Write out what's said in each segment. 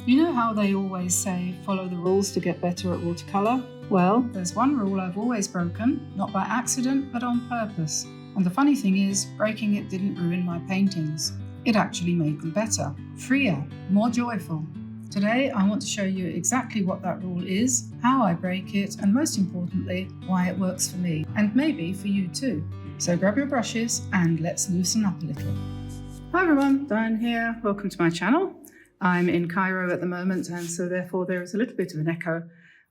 You know how they always say, follow the rules to get better at watercolor? Well, there's one rule I've always broken, not by accident, but on purpose. And the funny thing is, breaking it didn't ruin my paintings. It actually made them better, freer, more joyful. Today, I want to show you exactly what that rule is, how I break it, and most importantly, why it works for me, and maybe for you too. So grab your brushes and let's loosen up a little. Hi everyone, Diane here. Welcome to my channel. I'm in Cairo at the moment, and so therefore there is a little bit of an echo,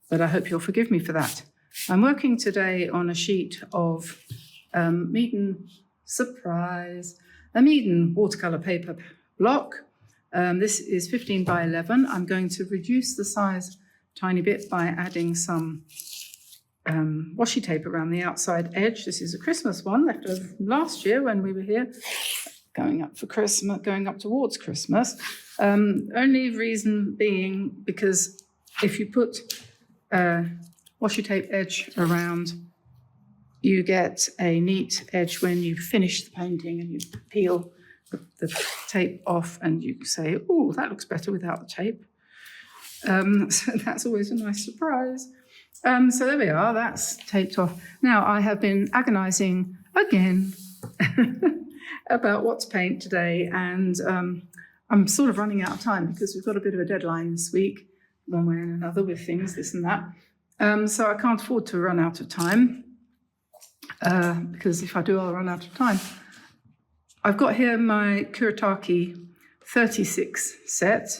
but I hope you'll forgive me for that. I'm working today on a sheet of Meaden watercolor paper block. This is 15 by 11. I'm going to reduce the size a tiny bit by adding some washi tape around the outside edge. This is a Christmas one left over from last year when we were here, going up towards Christmas. Only reason being because if you put washi tape edge around, you get a neat edge when you finish the painting and you peel the tape off and you say, oh, that looks better without the tape. So that's always a nice surprise. So there we are, that's taped off. Now I have been agonizing again about what to paint today, and I'm sort of running out of time because we've got a bit of a deadline this week, one way and another with things, this and that. So I can't afford to run out of time because if I do, I'll run out of time. I've got here my Kuretake 36 set,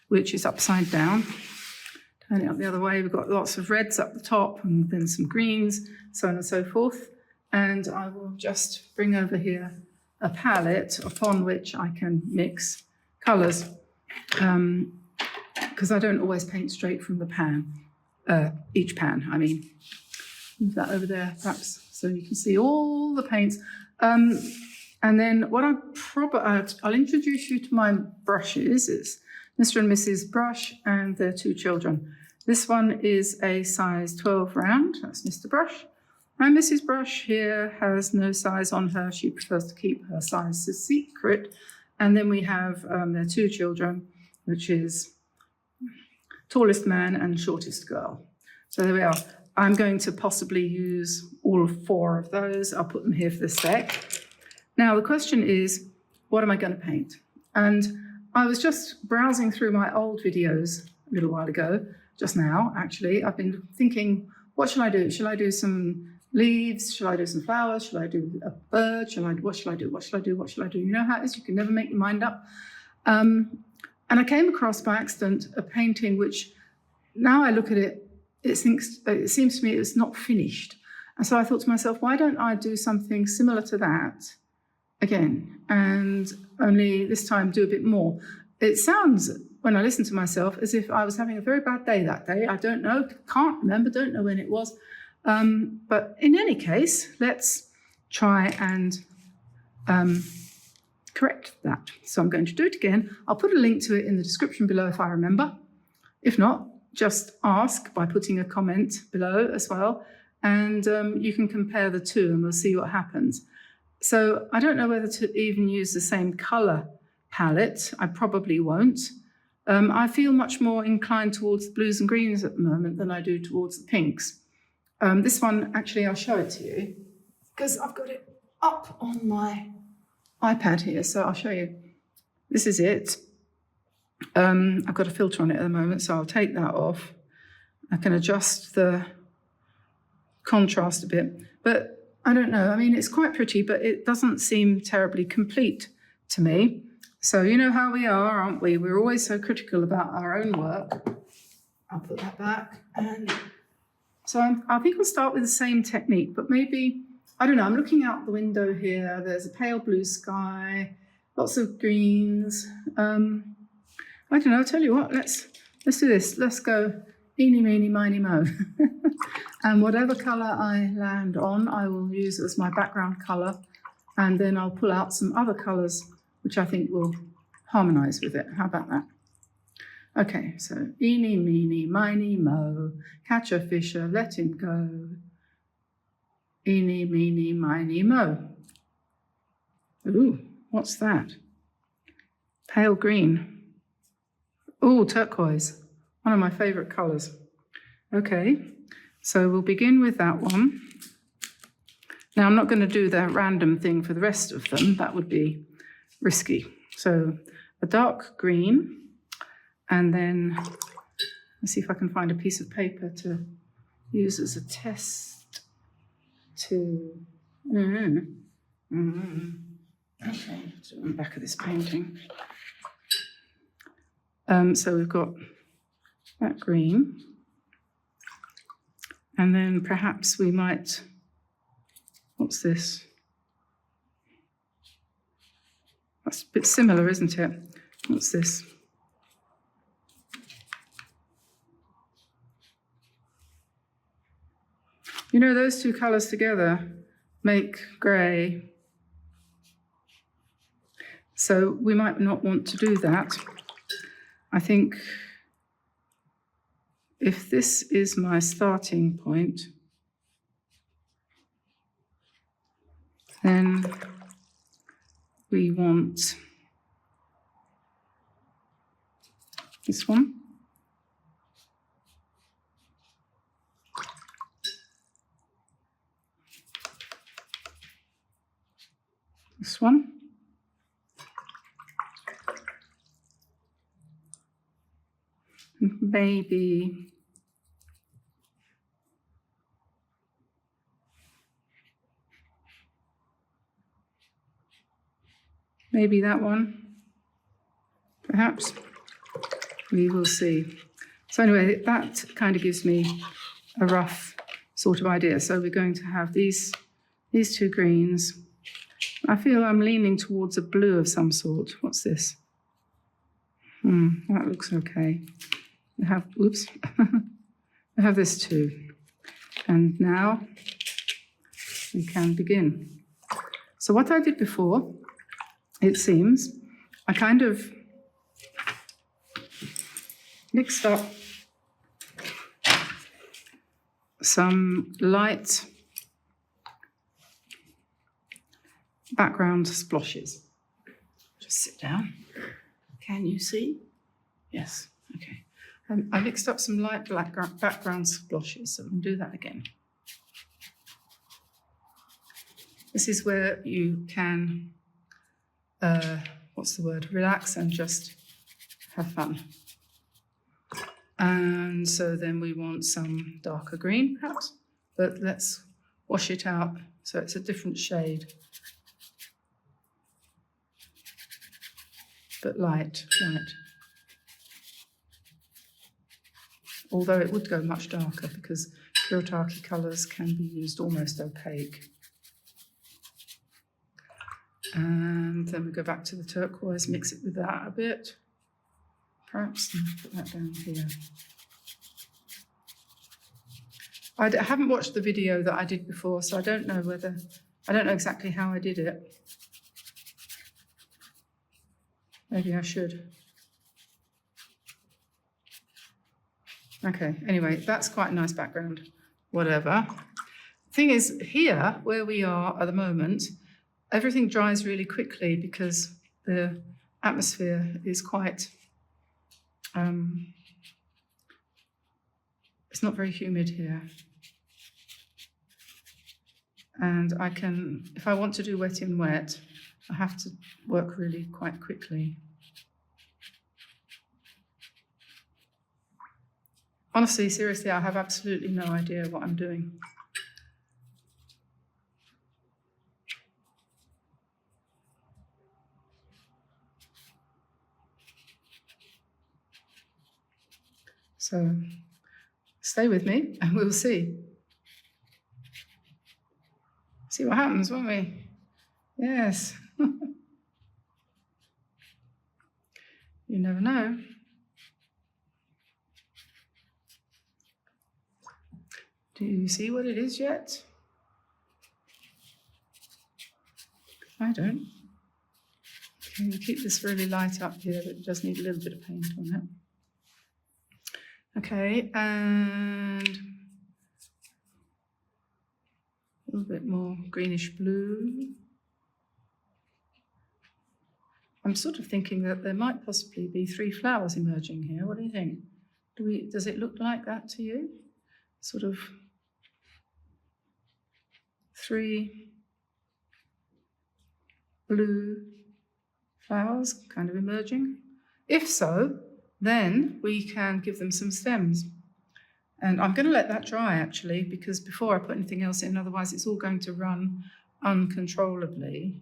which is upside down. Turn it up the other way, we've got lots of reds up the top and then some greens, so on and so forth. And I will just bring over here a palette upon which I can mix colours, because I don't always paint straight from the pan, each pan, I mean. Move that over there, perhaps, so you can see all the paints. And then what I'll introduce you to my brushes. It's Mr. and Mrs. Brush and their two children. This one is a size 12 round, that's Mr. Brush. And Mrs. Brush here has no size on her. She prefers to keep her size a secret. And then we have their two children, which is tallest man and shortest girl. So there we are. I'm going to possibly use all four of those. I'll put them here for the sec. Now the question is, what am I going to paint? And I was just browsing through my old videos a little while ago, just now actually. I've been thinking, what shall I do? Shall I do some leaves? Shall I do some flowers? Shall I do a bird? What shall I do? What shall I do? What shall I do? You know how it is, you can never make your mind up. And I came across by accident a painting which, now I look at it, it seems to me it's not finished. And so I thought to myself, why don't I do something similar to that again, and only this time do a bit more. It sounds, when I listen to myself, as if I was having a very bad day that day. I don't know, can't remember, don't know when it was. But in any case, let's try and correct that. So I'm going to do it again. I'll put a link to it in the description below if I remember. If not, just ask by putting a comment below as well. And you can compare the two and we'll see what happens. So I don't know whether to even use the same color palette. I probably won't. I feel much more inclined towards the blues and greens at the moment than I do towards the pinks. This one, actually, I'll show it to you because I've got it up on my iPad here, so I'll show you. This is it. I've got a filter on it at the moment, so I'll take that off. I can adjust the contrast a bit, but I don't know. I mean, it's quite pretty, but it doesn't seem terribly complete to me. So you know how we are, aren't we? We're always so critical about our own work. I'll put that back. And so I think I'll start with the same technique, but maybe, I don't know, I'm looking out the window here. There's a pale blue sky, lots of greens. I don't know, I'll tell you what, let's do this. Let's go eeny, meeny, miny, mo. And whatever colour I land on, I will use as my background colour. And then I'll pull out some other colours, which I think will harmonise with it. How about that? Okay, so eeny, meeny, miny, mo. Catch a fisher, let him go. Eeny, meeny, miny, mo. Ooh, what's that? Pale green. Oh, turquoise, one of my favorite colors. Okay, so we'll begin with that one. Now, I'm not going to do the random thing for the rest of them. That would be risky. So a dark green, and then let's see if I can find a piece of paper to use as a test to... Okay, so on the back of this painting. So we've got that green, and then perhaps we might... What's this? That's a bit similar, isn't it? What's this? You know, those two colours together make grey. So we might not want to do that. I think if this is my starting point, then we want this one. This one. Maybe that one, perhaps. We will see. So anyway, that kind of gives me a rough sort of idea. So we're going to have these two greens. I feel I'm leaning towards a blue of some sort. What's this? That looks okay. We have, oops, we have this too. And now we can begin. So what I did before, it seems, I kind of mixed up some light background splotches. Just sit down. Can you see? Yes, okay. I mixed up some light background splotches, so we'll do that again. This is where you can, relax and just have fun. And so then we want some darker green, perhaps, but let's wash it out so it's a different shade. But light. Although it would go much darker because Kuretake colours can be used almost opaque. And then we go back to the turquoise, mix it with that a bit. Perhaps put that down here. I haven't watched the video that I did before, so I don't know exactly how I did it. Maybe I should. Okay, anyway, that's quite a nice background. Whatever. Thing is, here, where we are at the moment, everything dries really quickly because the atmosphere is quite, it's not very humid here. And I can, if I want to do wet in wet, I have to work really quite quickly. Honestly, seriously, I have absolutely no idea what I'm doing. So stay with me and we'll see. See what happens, won't we? Yes. You never know. Do you see what it is yet? I don't. Okay, we keep this really light up here, but it does need a little bit of paint on it. Okay, and a little bit more greenish blue. I'm sort of thinking that there might possibly be 3 flowers emerging here. What do you think? Does it look like that to you? Sort of 3 blue flowers kind of emerging? If so, then we can give them some stems. And I'm going to let that dry actually, because before I put anything else in, otherwise it's all going to run uncontrollably.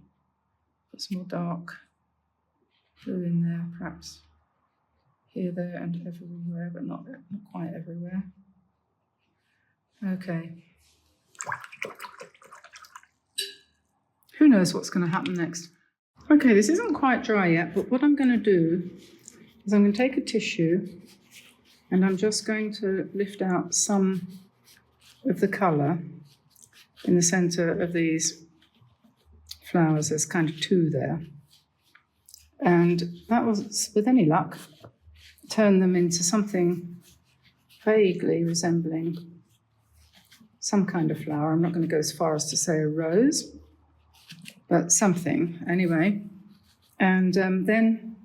Put some more dark blue in there, perhaps here, there, and everywhere, but not quite everywhere. Okay. Who knows what's going to happen next? Okay, this isn't quite dry yet, but what I'm going to do is I'm going to take a tissue and I'm just going to lift out some of the colour in the centre of these flowers. There's kind of 2 there. And that will, with any luck, turn them into something vaguely resembling some kind of flower. I'm not going to go as far as to say a rose, but something anyway. And then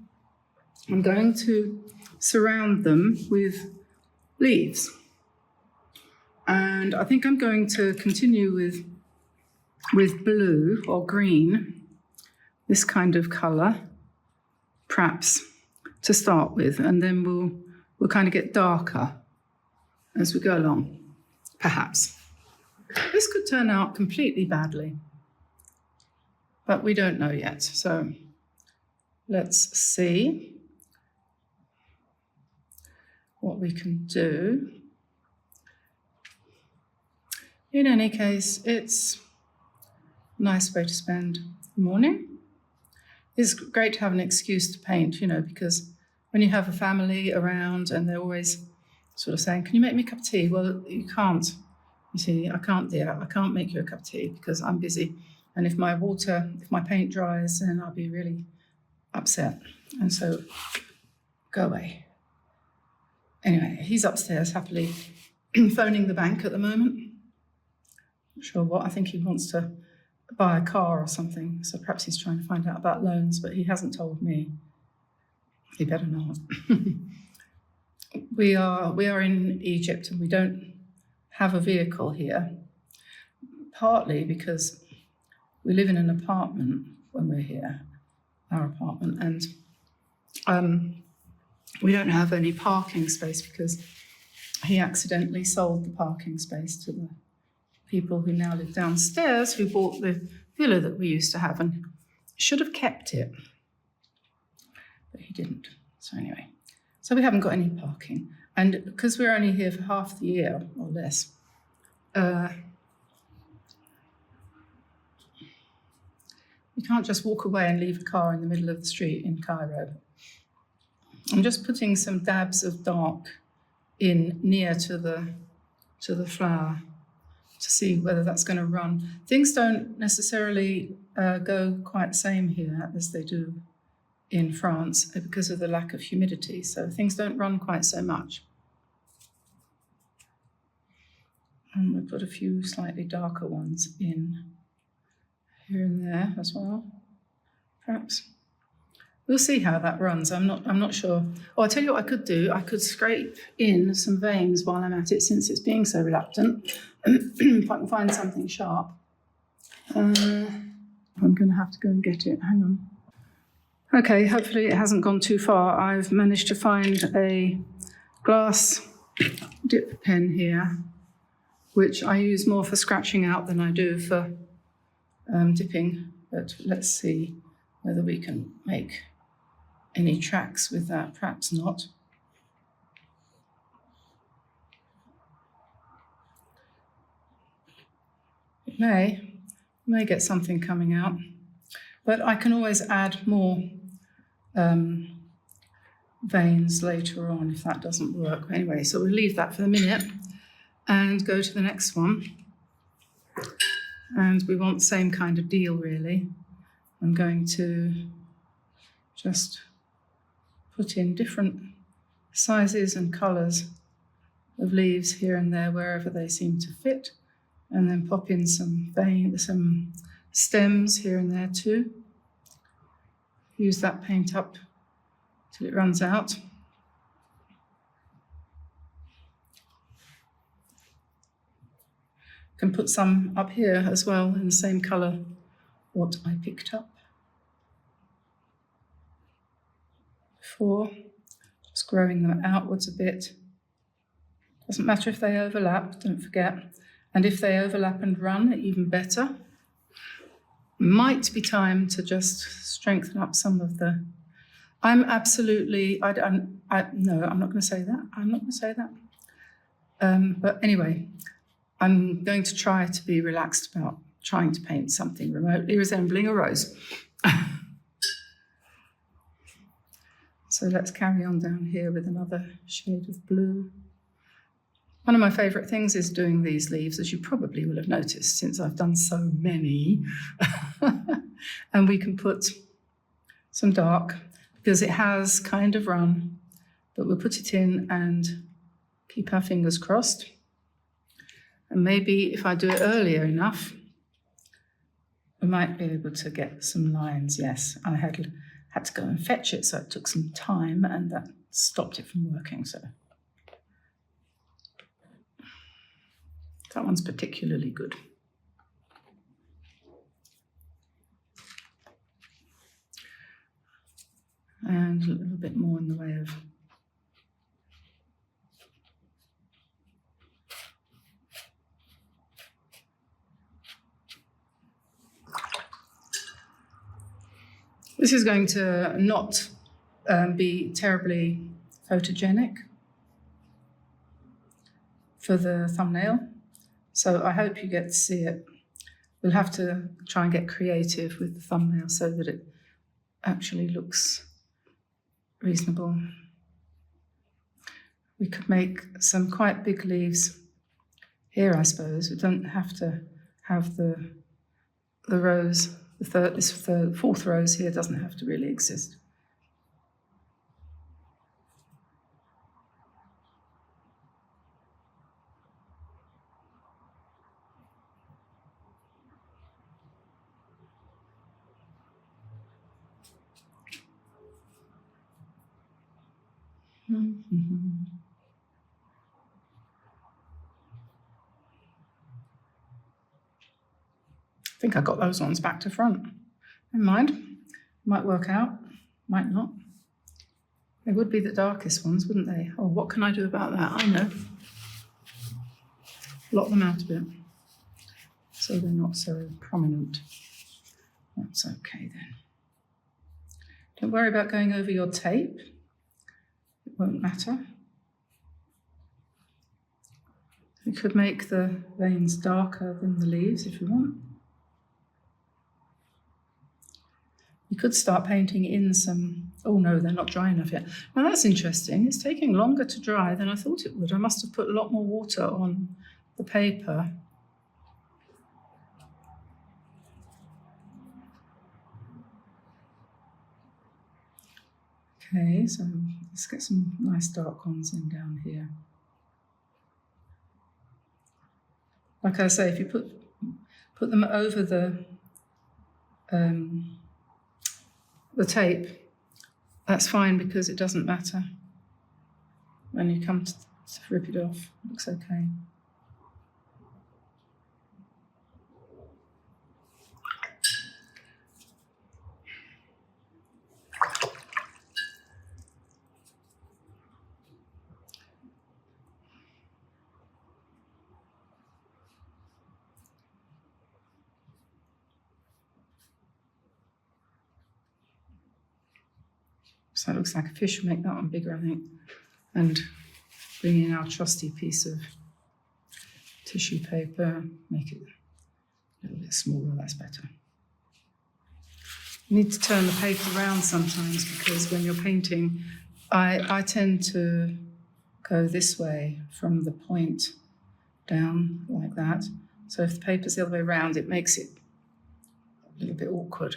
I'm going to surround them with leaves. And I think I'm going to continue with blue or green, this kind of colour, perhaps, to start with, and then we'll kind of get darker as we go along, perhaps. This could turn out completely badly, but we don't know yet. So let's see what we can do. In any case, it's a nice way to spend the morning. It's great to have an excuse to paint, you know, because when you have a family around and they're always sort of saying, can you make me a cup of tea? Well, you can't. You see, I can't, dear. I can't make you a cup of tea because I'm busy. And if my paint dries, then I'll be really upset. And so, go away. Anyway, he's upstairs happily phoning the bank at the moment. Not sure what. I think he wants to buy a car or something. So perhaps he's trying to find out about loans, but he hasn't told me. He better not. We are in Egypt and we don't have a vehicle here, partly because we live in an apartment when we're here, our apartment, and we don't have any parking space because he accidentally sold the parking space to the people who now live downstairs, who bought the villa that we used to have and should have kept it, but he didn't. So anyway, so we haven't got any parking. And because we're only here for half the year or less, you can't just walk away and leave a car in the middle of the street in Cairo. I'm just putting some dabs of dark in near to the flower to see whether that's going to run. Things don't necessarily go quite the same here as they do in France because of the lack of humidity, so things don't run quite so much. And we'll put a few slightly darker ones in here and there as well, perhaps. We'll see how that runs. I'm not sure. Oh, I'll tell you what I could do. I could scrape in some veins while I'm at it, since it's being so reluctant. If I can find something sharp. I'm going to have to go and get it. Hang on. Okay, hopefully it hasn't gone too far. I've managed to find a glass dip pen here, which I use more for scratching out than I do for dipping. But let's see whether we can make any tracks with that. Perhaps not. It may get something coming out, but I can always add more veins later on if that doesn't work. Anyway, so we'll leave that for the minute and go to the next one. And we want the same kind of deal, really. I'm going to just put in different sizes and colours of leaves here and there wherever they seem to fit, and then pop in some stems here and there too. use that paint up till it runs out. Can put some up here as well in the same colour what I picked up before, just growing them outwards a bit. Doesn't matter if they overlap, don't forget. And if they overlap and run, even better. Might be time to just strengthen up some of the... I'm absolutely... no, I'm not going to say that. I'm not going to say that. But anyway, I'm going to try to be relaxed about trying to paint something remotely resembling a rose. So let's carry on down here with another shade of blue. One of my favourite things is doing these leaves, as you probably will have noticed since I've done so many. And we can put some dark, because it has kind of run, but we'll put it in and keep our fingers crossed. And maybe if I do it earlier enough, we might be able to get some lines. Yes, I had to go and fetch it, so it took some time, and that stopped it from working. So that one's particularly good. And a little bit more in the way of this is going to not be terribly photogenic for the thumbnail, so I hope you get to see it. We'll have to try and get creative with the thumbnail so that it actually looks reasonable. We could make some quite big leaves here, I suppose. We don't have to have the rose, this fourth rose here doesn't have to really exist. I think I got those ones back to front. Never mind, might work out, might not. They would be the darkest ones, wouldn't they? Oh, what can I do about that? I know. Blot them out a bit so they're not so prominent. That's okay then. Don't worry about going over your tape. It won't matter. You could make the veins darker than the leaves if you want. You could start painting in some... Oh no, they're not dry enough yet. Now that's interesting. It's taking longer to dry than I thought it would. I must have put a lot more water on the paper. Okay, so let's get some nice dark ones in down here. Like I say, if you put them over the tape, that's fine because it doesn't matter. When you come to rip it off, it looks okay. So that looks like a fish. We'll make that one bigger, I think. And bring in our trusty piece of tissue paper, make it a little bit smaller, that's better. You need to turn the paper around sometimes because when you're painting, I tend to go this way from the point down like that. So if the paper's the other way around, it makes it a little bit awkward.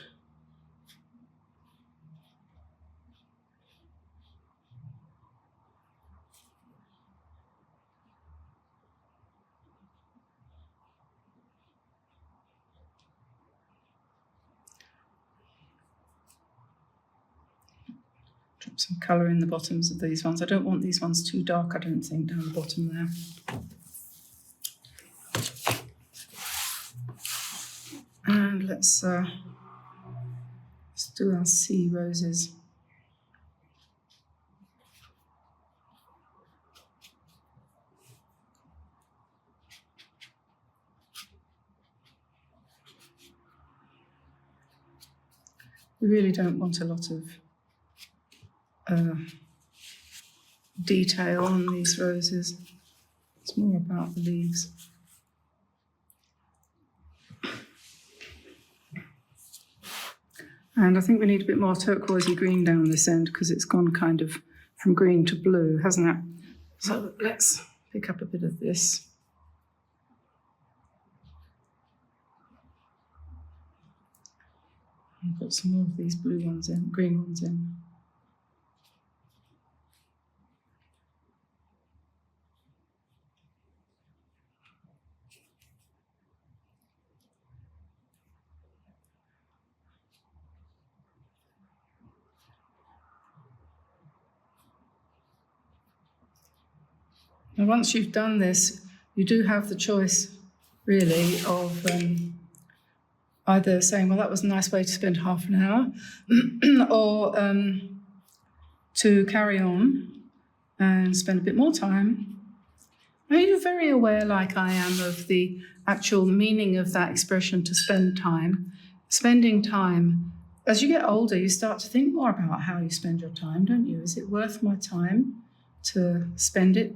Drop some colour in the bottoms of these ones. I don't want these ones too dark, I don't think, down the bottom there. And let's do our sea roses. We really don't want a lot of detail on these roses. It's more about the leaves. And I think we need a bit more turquoisey green down this end because it's gone kind of from green to blue, hasn't it? So let's pick up a bit of this. And put some more of these blue ones in, green ones in. And once you've done this, you do have the choice, really, of either saying, well, that was a nice way to spend half an hour, or to carry on and spend a bit more time. Are you very aware, like I am, of the actual meaning of that expression, to spend time? Spending time. As you get older, you start to think more about how you spend your time, don't you? Is it worth my time to spend it?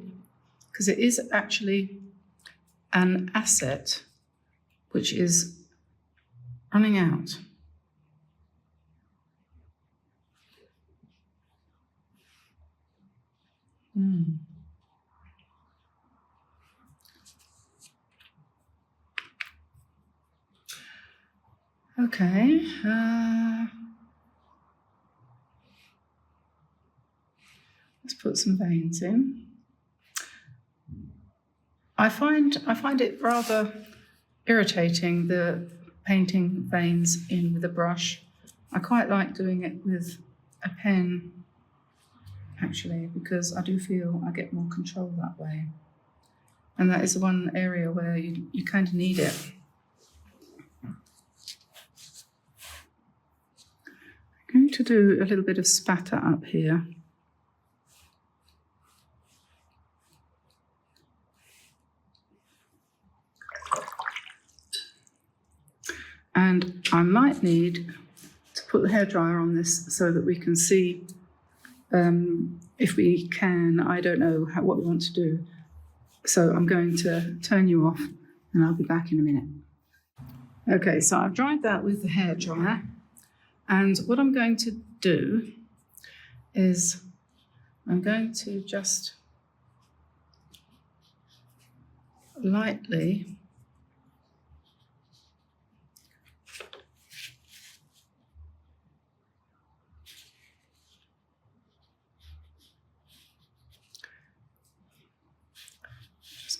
Because it is actually an asset which is running out. Okay. Let's put some veins in. I find it rather irritating, the painting veins in with a brush. I quite like doing it with a pen, actually, because I do feel I get more control that way. And that is one area where you kind of need it. I'm going to do a little bit of spatter up here. And I might need to put the hairdryer on this so that we can see if we can. I don't know what we want to do. So I'm going to turn you off and I'll be back in a minute. Okay, so I've dried that with the hairdryer. And what I'm going to do is I'm going to just lightly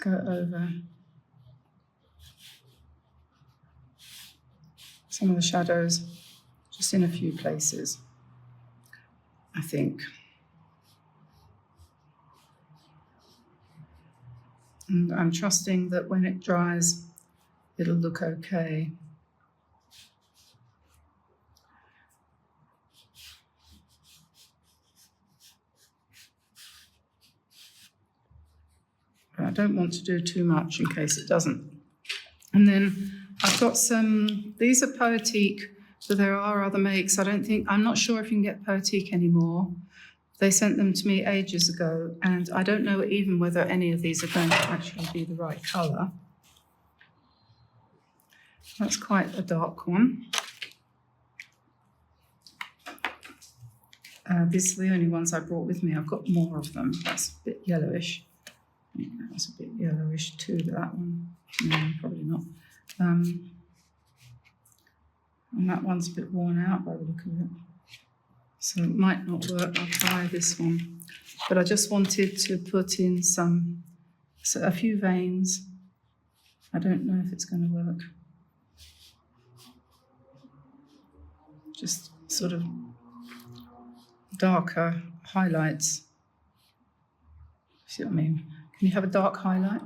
go over some of the shadows, just in a few places, I think. And I'm trusting that when it dries, it'll look okay. But I don't want to do too much in case it doesn't. And then I've got some, these are Poetique, so there are other makes. I'm not sure if you can get Poetique anymore. They sent them to me ages ago, and I don't know even whether any of these are going to actually be the right colour. That's quite a dark one. These are the only ones I brought with me. I've got more of them. That's a bit yellowish. Yeah, that's a bit yellowish too, but that one, no, probably not. And that one's a bit worn out by the look of it. So it might not work. I'll try this one. But I just wanted to put in a few veins. I don't know if it's going to work. Just sort of darker highlights. See what I mean? Can you have a dark highlight?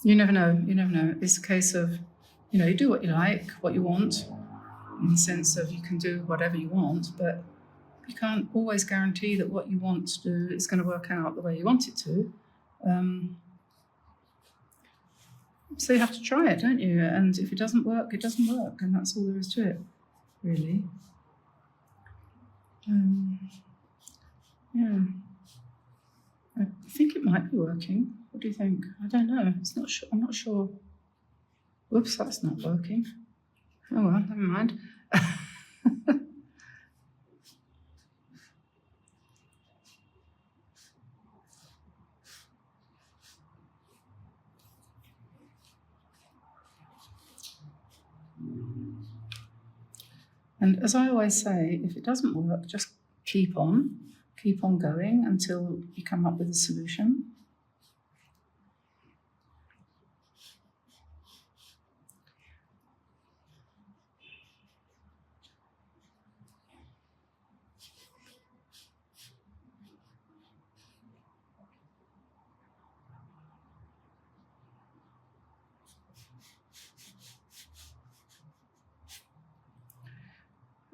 You never know. You never know. It's a case of, you do what you like, what you want, in the sense of you can do whatever you want, but you can't always guarantee that what you want to do is going to work out the way you want it to. So you have to try it, don't you? And if it doesn't work, it doesn't work, and that's all there is to it, really. Yeah. I think it might be working. What do you think? I don't know. It's not sure. I'm not sure. Whoops, that's not working. Oh well, never mind. And as I always say, if it doesn't work, just keep on going until you come up with a solution.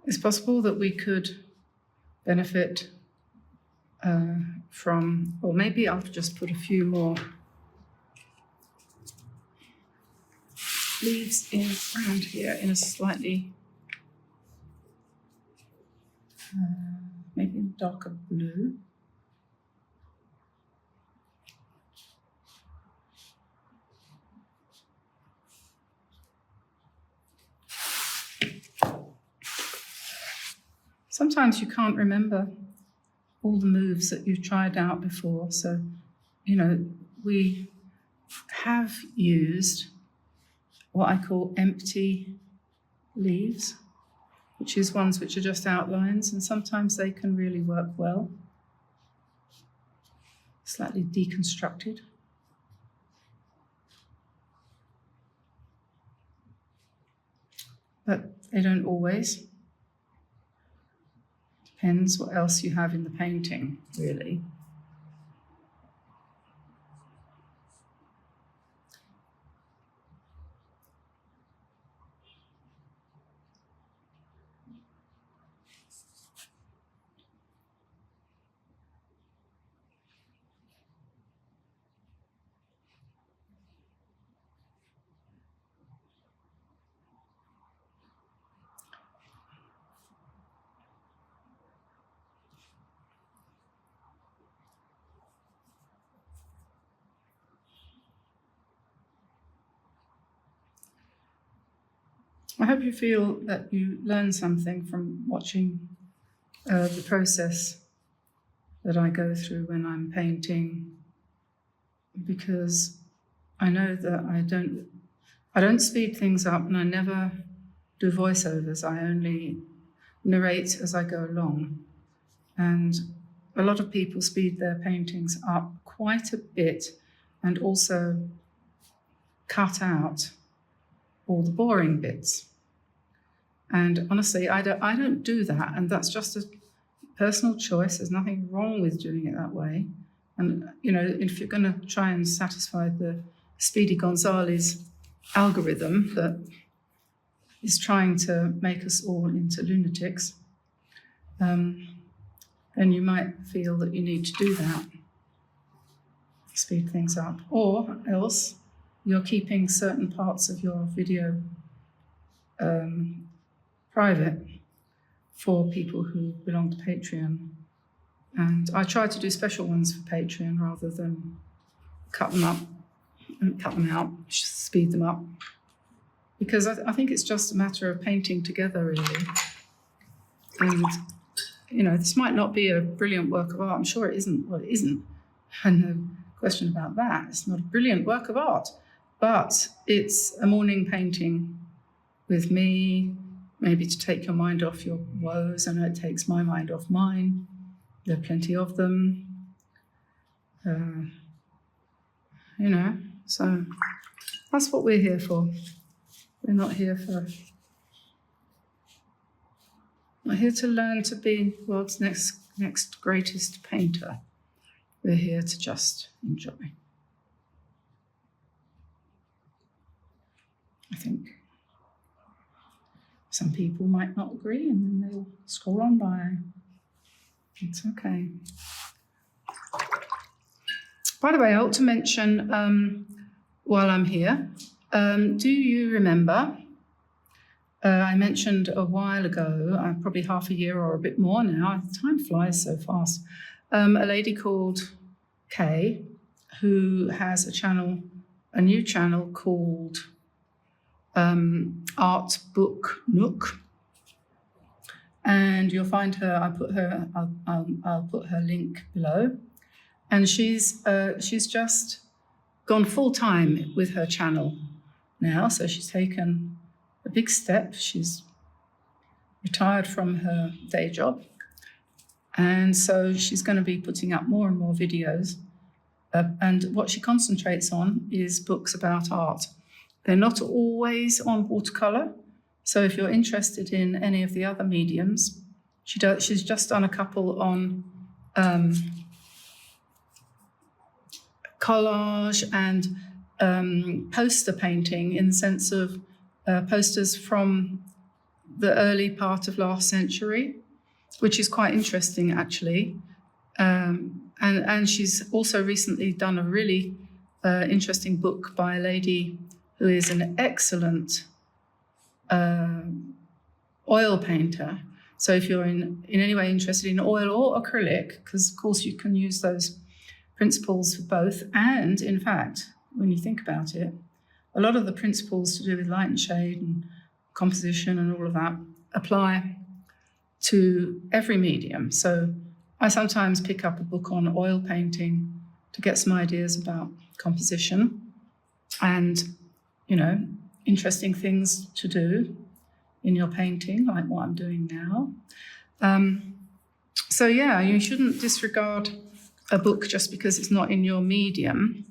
It's possible that we could benefit from, or maybe I'll just put a few more leaves in around here in a slightly, maybe in darker blue. Sometimes you can't remember all the moves that you've tried out before. So, we have used what I call empty leaves, which is ones which are just outlines, and sometimes they can really work well. Slightly deconstructed. But they don't always. Depends what else you have in the painting, really. I hope you feel that you learn something from watching the process that I go through when I'm painting, because I know that I don't speed things up, and I never do voiceovers. I only narrate as I go along. And a lot of people speed their paintings up quite a bit and also cut out all the boring bits. And honestly, I don't do that, and that's just a personal choice. There's nothing wrong with doing it that way. And if you're going to try and satisfy the Speedy Gonzales algorithm that is trying to make us all into lunatics, then you might feel that you need to do that, speed things up, or else you're keeping certain parts of your video private for people who belong to Patreon. And I try to do special ones for Patreon rather than cut them out, speed them up. Because I think it's just a matter of painting together, really. And, this might not be a brilliant work of art. I'm sure it isn't. Well, it isn't. And no question about that. It's not a brilliant work of art. But it's a morning painting with me, maybe to take your mind off your woes. I know it takes my mind off mine. There are plenty of them. You know, so that's what we're here for. We're not here to learn to be the world's next greatest painter. We're here to just enjoy. I think some people might not agree, and then they'll scroll on by. It's okay. By the way, I ought to mention, while I'm here, do you remember, I mentioned a while ago, probably half a year or a bit more now, time flies so fast, a lady called Kay, who has a new channel called Art Book Nook. And you'll find her, I'll put her link below. And she's just gone full time with her channel now. So she's taken a big step. She's retired from her day job. And so she's going to be putting up more and more videos. And what she concentrates on is books about art. They're not always on watercolor. So if you're interested in any of the other mediums, she's just done a couple on collage and poster painting, in the sense of posters from the early part of last century, which is quite interesting, actually. And she's also recently done a really interesting book by a lady who is an excellent oil painter. So if you're in any way interested in oil or acrylic, because of course you can use those principles for both. And in fact, when you think about it, a lot of the principles to do with light and shade and composition and all of that apply to every medium. So I sometimes pick up a book on oil painting to get some ideas about composition and, you know, interesting things to do in your painting, like what I'm doing now. So yeah, you shouldn't disregard a book just because it's not in your medium.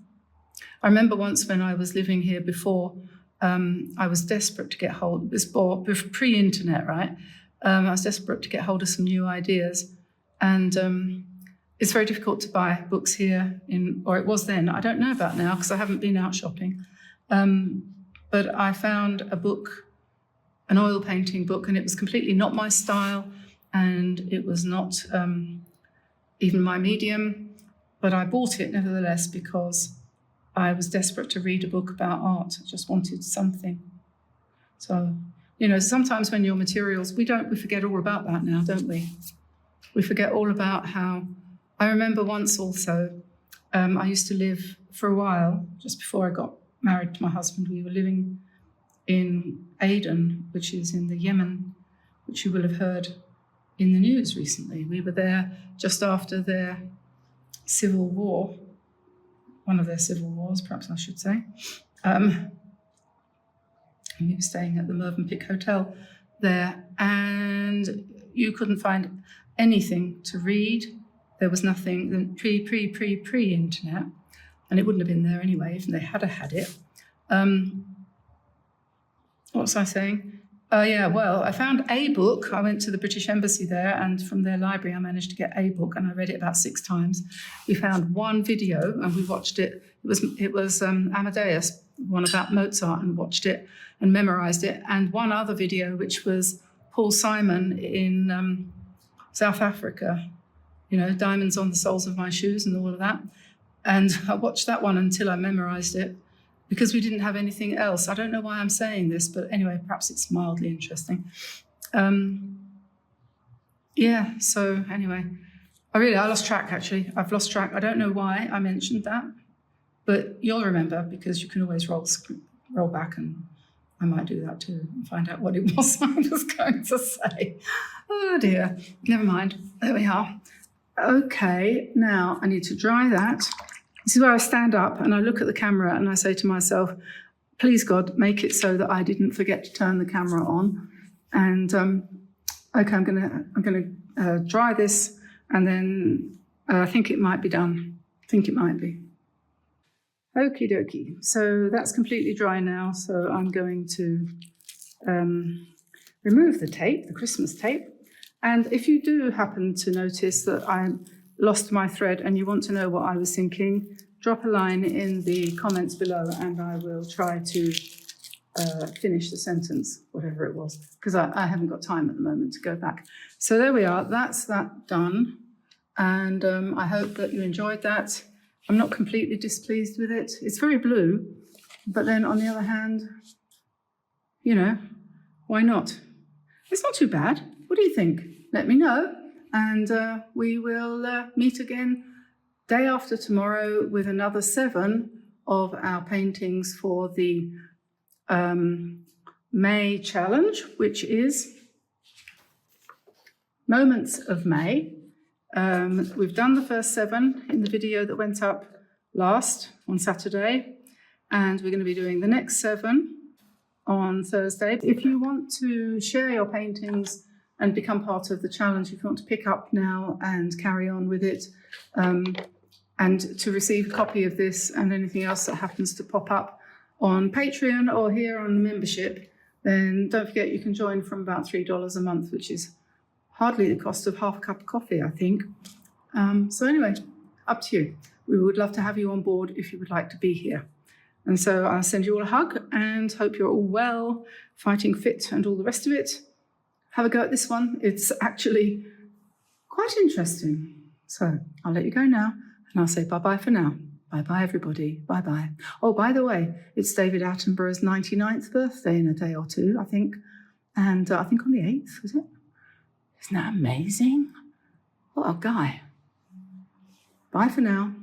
I remember once when I was living here before, I was desperate to get hold, this pre-internet, right? I was desperate to get hold of some new ideas. And it's very difficult to buy books here, or it was then. I don't know about now because I haven't been out shopping. But I found a book, an oil painting book, and it was completely not my style, and it was not even my medium. But I bought it nevertheless because I was desperate to read a book about art. I just wanted something. So, you know, sometimes when your materials, we forget all about that now, don't we? We forget all about how, I remember once also, I used to live for a while, just before I got married to my husband, we were living in Aden, which is in the Yemen, which you will have heard in the news recently. We were there just after their civil war, one of their civil wars, perhaps I should say. And we were staying at the Mervynpick Hotel there, and you couldn't find anything to read. There was nothing pre-internet, and it wouldn't have been there anyway if they had it. What was I saying? Well, I found a book. I went to the British Embassy there, and from their library I managed to get a book, and I read it about 6 times. We found one video, and we watched it. It was Amadeus, one about Mozart, and watched it and memorized it, and one other video, which was Paul Simon in South Africa, you know, Diamonds on the Soles of My Shoes and all of that. And I watched that one until I memorized it, because we didn't have anything else. I don't know why I'm saying this, but anyway, perhaps it's mildly interesting. So anyway, I lost track, actually. I've lost track. I don't know why I mentioned that, but you'll remember, because you can always roll back, and I might do that too and find out what it was I was going to say. Oh dear, never mind. There we are. Okay, now I need to dry that. This is where I stand up and I look at the camera and I say to myself, please God, make it so that I didn't forget to turn the camera on. And okay, I'm gonna dry this and then I think it might be done. I think it might be. Okie dokie. So that's completely dry now. So I'm going to remove the tape, the Christmas tape. And if you do happen to notice that I lost my thread and you want to know what I was thinking, drop a line in the comments below and I will try to finish the sentence, whatever it was, because I haven't got time at the moment to go back. So there we are. That's that done. And I hope that you enjoyed that. I'm not completely displeased with it. It's very blue, but then on the other hand, you know, why not? It's not too bad. What do you think? Let me know, and we will meet again day after tomorrow with another 7 of our paintings for the May challenge, which is Moments of May. We've done the first 7 in the video that went up on Saturday, and we're going to be doing the next 7 on Thursday. If you want to share your paintings and become part of the challenge, if you want to pick up now and carry on with it, and to receive a copy of this and anything else that happens to pop up on Patreon or here on the membership, then don't forget you can join from about $3 a month, which is hardly the cost of half a cup of coffee, I think. So anyway, up to you. We would love to have you on board if you would like to be here. And so I'll send you all a hug and hope you're all well, fighting fit and all the rest of it. Have a go at this one. It's actually quite interesting. So I'll let you go now and I'll say bye-bye for now. Bye-bye, everybody. Bye-bye. Oh, by the way, it's David Attenborough's 99th birthday in a day or two, I think. And I think on the 8th, was it? Isn't that amazing? What a guy. Bye for now.